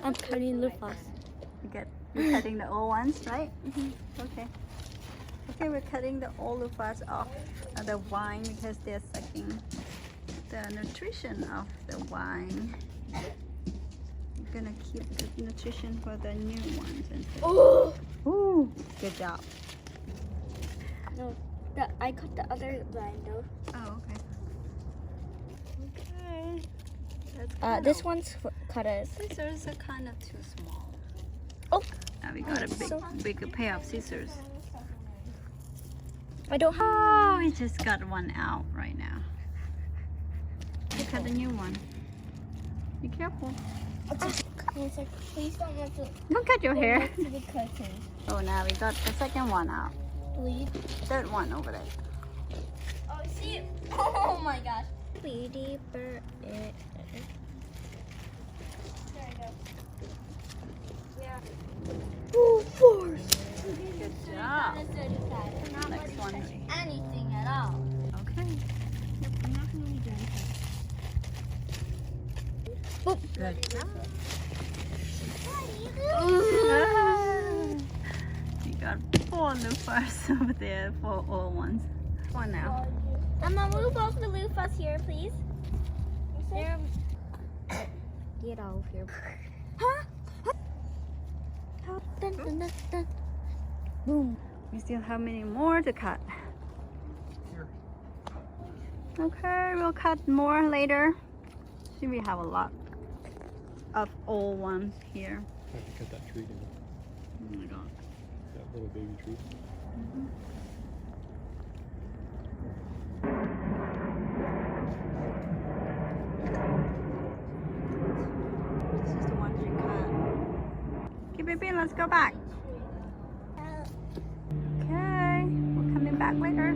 I'm cutting Luffas. You're cutting the old ones, right? Okay. Okay, we're cutting the old Luffas off the wine because they're sucking the nutrition of the wine. We're gonna keep the nutrition for the new ones. Oh! Ooh, good job. No, I cut the other line though. Oh, okay. Okay. That's This one's cut it. scissors are kind of too small. Oh! Now we got a bigger pair of scissors. I don't have. Oh, we just got one out right now. We cut the new one. Be careful. Please don't have to Don't cut your hair. to the curtain. Oh, now we got the second one out. Please. Third one over there. Oh, see? Oh my gosh. Sweetie bird. There we go. Yeah. Oh, force. Good job. Next one. Anything at all. Okay. I'm not going to be doing Boop. Good job. We got 4 Luffas over there, 4 old ones. One now. Mama, move off the loofahs here, please. There. Get out of here. Huh? Dun, dun, dun, dun. Boom. We still have many more to cut. Okay, we'll cut more later. See, we have a lot of old ones here. I have to cut that tree down. Oh my god. That little baby tree. This is the ones we cut. Okay, baby, let's go back. Okay, we're coming back later.